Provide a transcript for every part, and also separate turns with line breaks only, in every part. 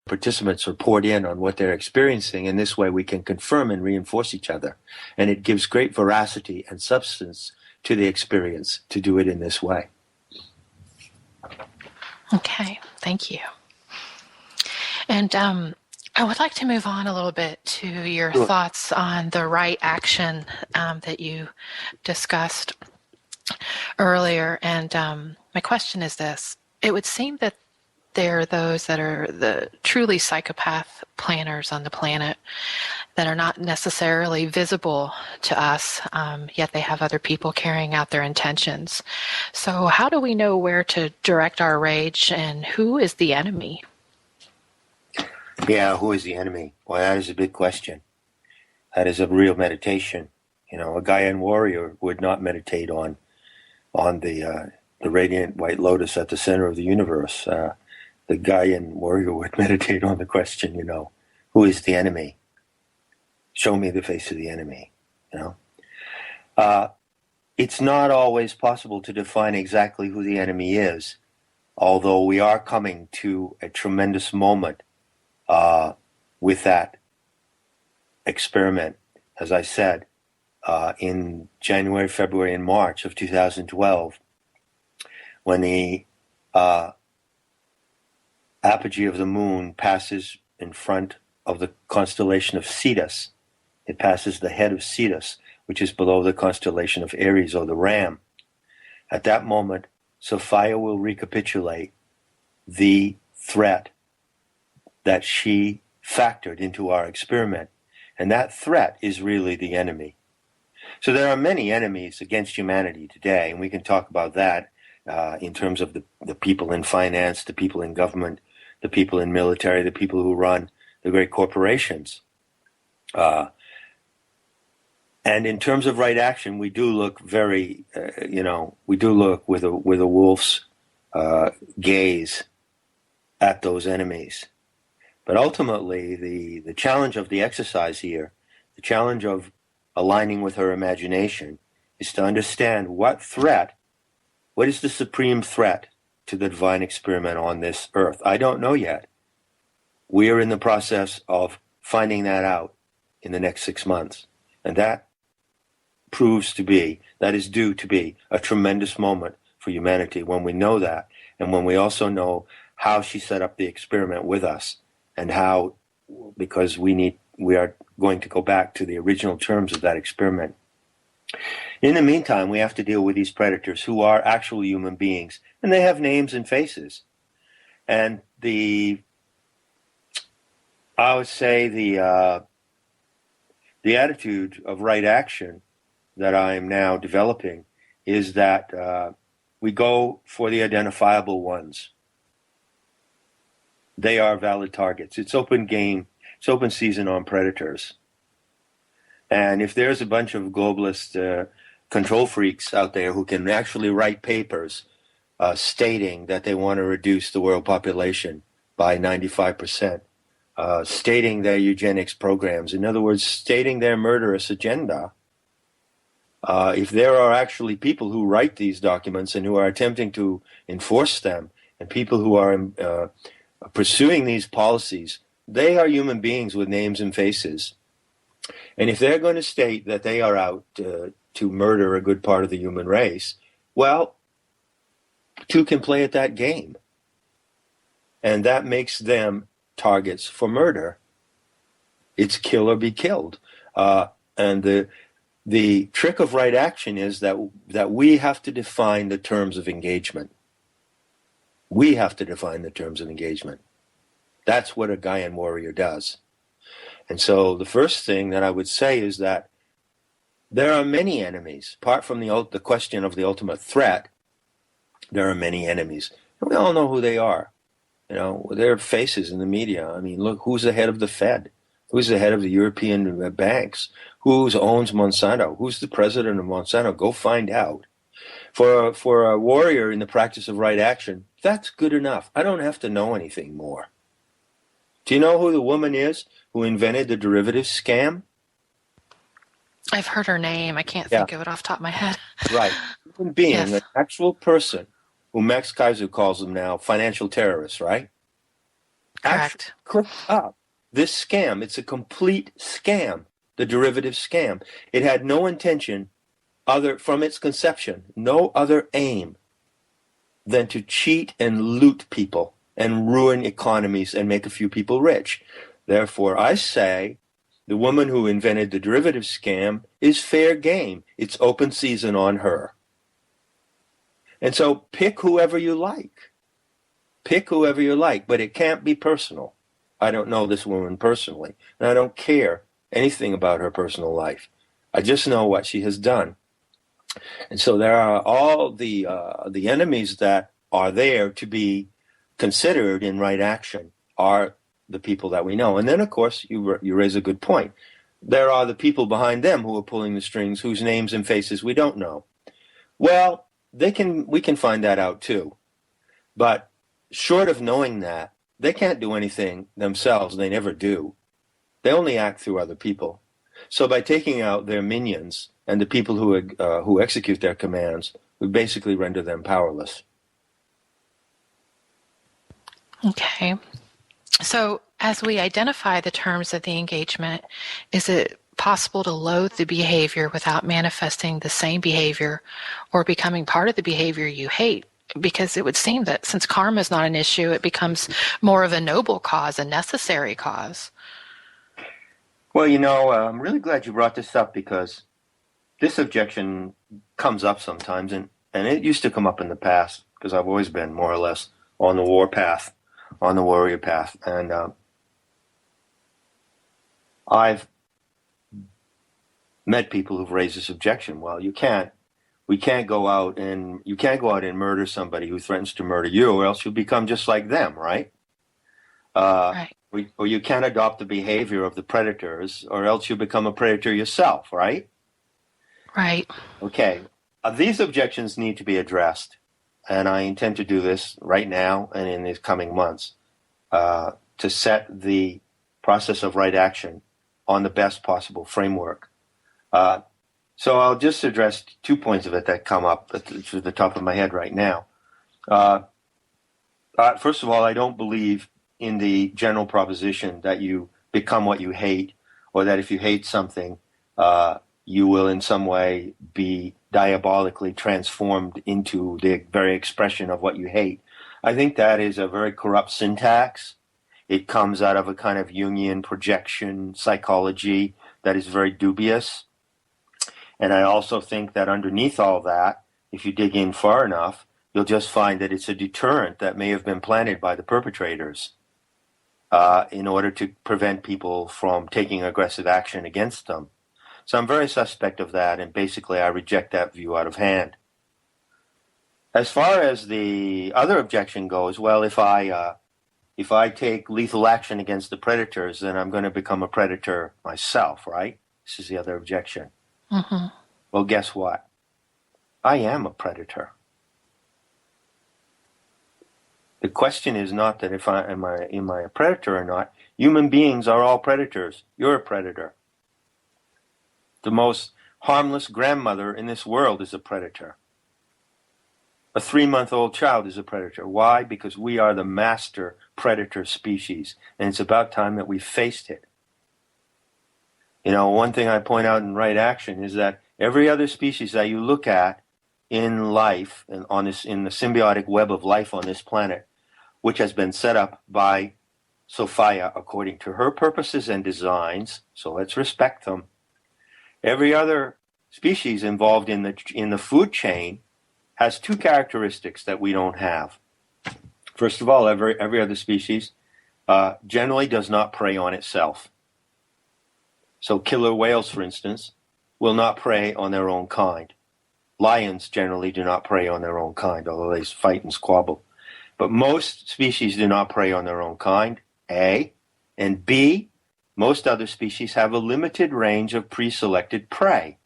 participants are poured in on what they're experiencing, and this way we can confirm and reinforce each other. And it gives great veracity and substance to the experience to do it in this way.
Okay, thank you. And I would like to move on a little bit to your thoughts on the right action that you discussed earlier. And my question is this. It would seem that there are those that are the truly psychopath planners on the planet that are not necessarily visible to us, yet they have other people carrying out their intentions. So how do we know where to direct our rage, and who is the enemy?
Yeah, who is the enemy? Well, that is a big question. That is a real meditation. You know, a Gaian warrior would not meditate on the radiant white lotus at the center of the universe. The Gaian warrior would meditate on the question, you know, who is the enemy? Show me the face of the enemy, you know. It's not always possible to define exactly who the enemy is, although we are coming to a tremendous moment with that experiment, as I said, in January, February, and March of 2012, when the apogee of the moon passes in front of the constellation of Cetus. It passes the head of Cetus, which is below the constellation of Aries, or the Ram. At that moment, Sophia will recapitulate the threat that she factored into our experiment. And that threat is really the enemy. So there are many enemies against humanity today, and we can talk about that in terms of the people in finance, the people in government, the people in military, the people who run the great corporations. And in terms of right action, we do look very, we do look with a wolf's gaze at those enemies. But ultimately, the challenge of the exercise here, the challenge of aligning with her imagination, is to understand what is the supreme threat to the divine experiment on this earth. I don't know yet. We are in the process of finding that out in the next 6 months. And that is due to be a tremendous moment for humanity when we know that, and when we also know how she set up the experiment with us, and how, because we are going to go back to the original terms of that experiment. In the meantime, we have to deal with these predators who are actual human beings, and they have names and faces. And I would say the attitude of right action that I am now developing is that we go for the identifiable ones. They are valid targets. It's open game. It's open season on predators. And if there's a bunch of globalist control freaks out there who can actually write papers stating that they want to reduce the world population by 95%, stating their eugenics programs, in other words, stating their murderous agenda, if there are actually people who write these documents and who are attempting to enforce them, and people who are pursuing these policies, they are human beings with names and faces. And if they're going to state that they are out to murder a good part of the human race, well, two can play at that game. And that makes them targets for murder. It's kill or be killed. And the trick of right action is that we have to define the terms of engagement. We have to define the terms of engagement. That's what a Gaian warrior does. And so the first thing that I would say is that there are many enemies. Apart from the question of the ultimate threat, there are many enemies. And we all know who they are. You know, their faces in the media. I mean, look, who's the head of the Fed? Who's the head of the European banks? Who owns Monsanto? Who's the president of Monsanto? Go find out. For a warrior in the practice of right action, that's good enough. I don't have to know anything more. Do you know who the woman is who invented the derivatives scam?
I've heard her name. I can't think of it off the top of my head.
Right. Human being,
Yes.
An actual person, who Max Kaiser calls them now financial terrorists, right? actually
Correct.
cooked up this scam. It's a complete scam, the derivative scam. It had no intention from its conception, no other aim than to cheat and loot people and ruin economies and make a few people rich. Therefore, I say the woman who invented the derivative scam is fair game. It's open season on her. And so pick whoever you like. Pick whoever you like, but it can't be personal. I don't know this woman personally, and I don't care anything about her personal life. I just know what she has done. And so there are all the enemies that are there to be considered in right action are the people that we know. And then, of course, you raise a good point. There are the people behind them who are pulling the strings, whose names and faces we don't know. Well, we can find that out too. But short of knowing that, they can't do anything themselves. They never do. They only act through other people. So by taking out their minions and the people who execute their commands, we basically render them powerless.
Okay. So as we identify the terms of the engagement, is it possible to loathe the behavior without manifesting the same behavior or becoming part of the behavior you hate? Because it would seem that since karma is not an issue, it becomes more of a noble cause, a necessary cause.
Well, I'm really glad you brought this up because this objection comes up sometimes, and it used to come up in the past because I've always been more or less on the war path, on the warrior path. And I've met people who've raised this objection. Well, you can't go out and murder somebody who threatens to murder you, or else you'll become just like them, right?
Right.
Or you can't adopt the behavior of the predators, or else you become a predator yourself, right?
Right.
Okay. These objections need to be addressed, and I intend to do this right now and in these coming months to set the process of right action on the best possible framework. So I'll just address 2 points of it that come up to the top of my head right now. First of all, I don't believe in the general proposition that you become what you hate, or that if you hate something, you will in some way be diabolically transformed into the very expression of what you hate. I think that is a very corrupt syntax. It comes out of a kind of Jungian projection psychology that is very dubious. And I also think that underneath all that, if you dig in far enough, you'll just find that it's a deterrent that may have been planted by the perpetrators in order to prevent people from taking aggressive action against them. So I'm very suspect of that, and basically I reject that view out of hand. As far as the other objection goes, well, if I take lethal action against the predators, then I'm going to become a predator myself, right? This is the other objection.
Mm-hmm.
Well, guess what? I am a predator. The question is not that am I a predator or not. Human beings are all predators. You're a predator. The most harmless grandmother in this world is a predator. A 3-month-old child is a predator. Why? Because we are the master predator species, and it's about time that we faced it. One thing I point out in Right Action is that every other species that you look at in life, and in the symbiotic web of life on this planet, which has been set up by Sophia according to her purposes and designs, so let's respect them. Every other species involved in the food chain has 2 characteristics that we don't have. First of all, every other species generally does not prey on itself. So killer whales, for instance, will not prey on their own kind. Lions generally do not prey on their own kind, although they fight and squabble. But most species do not prey on their own kind, A. And B, most other species have a limited range of pre-selected prey.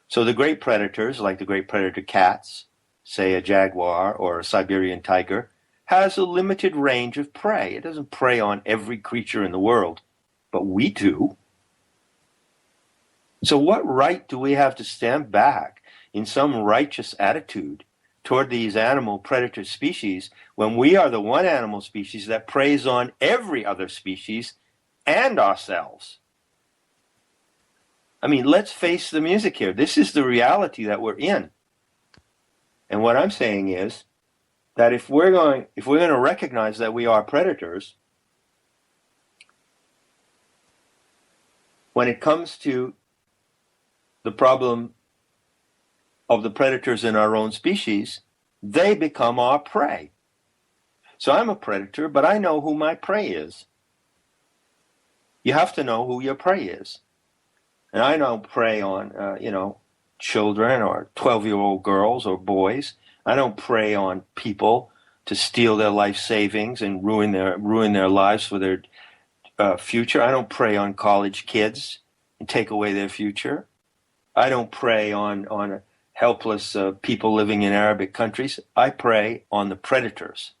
So the great predators, like the great predator cats, say a jaguar or a Siberian tiger, has a limited range of prey. It doesn't prey on every creature in the world, but we do. So what right do we have to stand back in some righteous attitude toward these animal predator species when we are the one animal species that preys on every other species and ourselves. I mean, let's face the music here. This is the reality that we're in. And what I'm saying is that if we're going to recognize that we are predators, when it comes to the problem of the predators in our own species, they become our prey. So I'm a predator, but I know who my prey is. You have to know who your prey is. And I don't prey on, children or 12-year-old girls or boys. I don't prey on people to steal their life savings and ruin their lives for their future. I don't prey on college kids and take away their future. I don't prey on helpless people living in Arabic countries. I prey on the predators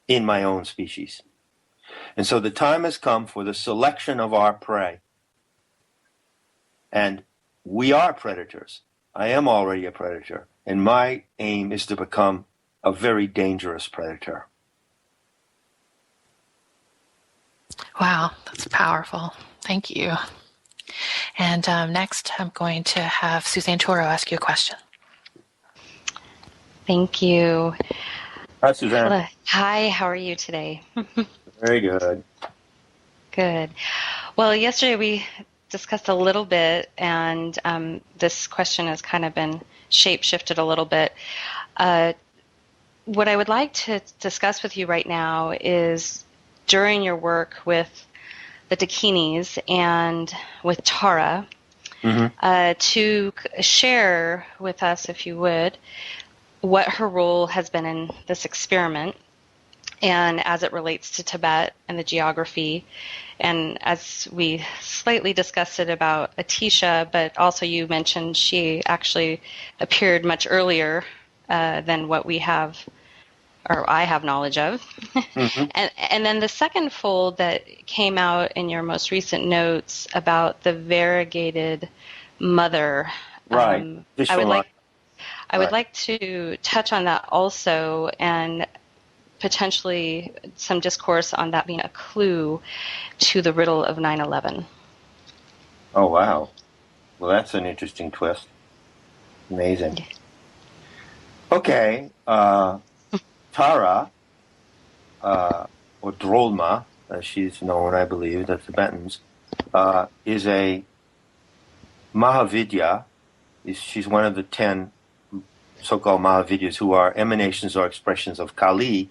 in my own species. And so the time has come for the selection of our prey. And we are predators. I am already a predator. And my aim is to become a very dangerous predator.
Wow, that's powerful. Thank you. And next, I'm going to have Suzanne Toro ask you a question.
Thank you.
Hi, Suzanne.
Hello. Hi, how are you today?
Very good.
Good. Well, yesterday we discussed a little bit, and this question has kind of been shape-shifted a little bit. What I would like to discuss with you right now is during your work with the Dakinis and with Tara, to share with us, if you would, what her role has been in this experiment and as it relates to Tibet and the geography. And as we slightly discussed it about Atisha, but also you mentioned she actually appeared much earlier than what we have, or I have knowledge of. And then the second fold that came out in your most recent notes about the variegated mother.
Right.
I would like to touch on that also, and potentially some discourse on that being a clue to the riddle of 9/11.
Oh, wow. Well, that's an interesting twist. Amazing. Okay. Tara, or Drolma, as she's known, I believe, the Tibetans, is a Mahavidya. She's one of the 10 so-called Mahavidyas who are emanations or expressions of Kali,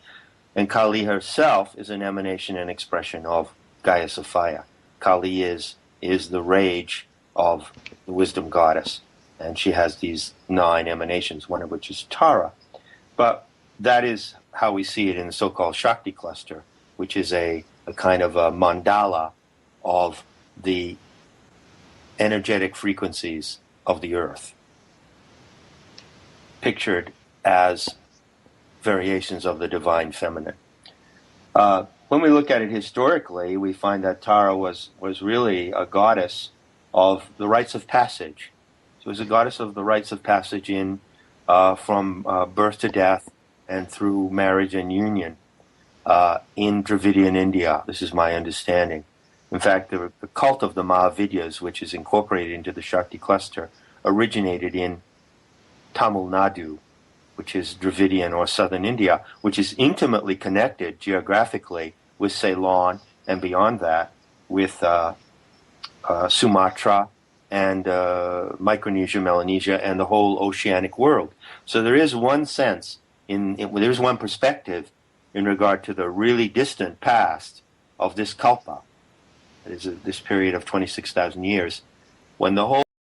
and Kali herself is an emanation and expression of Gaia Sophia. Kali is the rage of the wisdom goddess, and she has these 9 emanations, one of which is Tara. But that is how we see it in the so-called Shakti cluster, which is a kind of a mandala of the energetic frequencies of the earth, pictured as variations of the divine feminine. When we look at it historically, we find that Tara was really a goddess of the rites of passage. She was a goddess of the rites of passage from birth to death and through marriage and union in Dravidian India. This is my understanding. In fact, the cult of the Mahavidyas, which is incorporated into the Shakti cluster, originated in Tamil Nadu, which is Dravidian or southern India, which is intimately connected geographically with Ceylon, and beyond that with Sumatra and Micronesia, Melanesia, and the whole oceanic world. So there is one sense, there's one perspective in regard to the really distant past of this kalpa, that is this period of 26,000 years, when the whole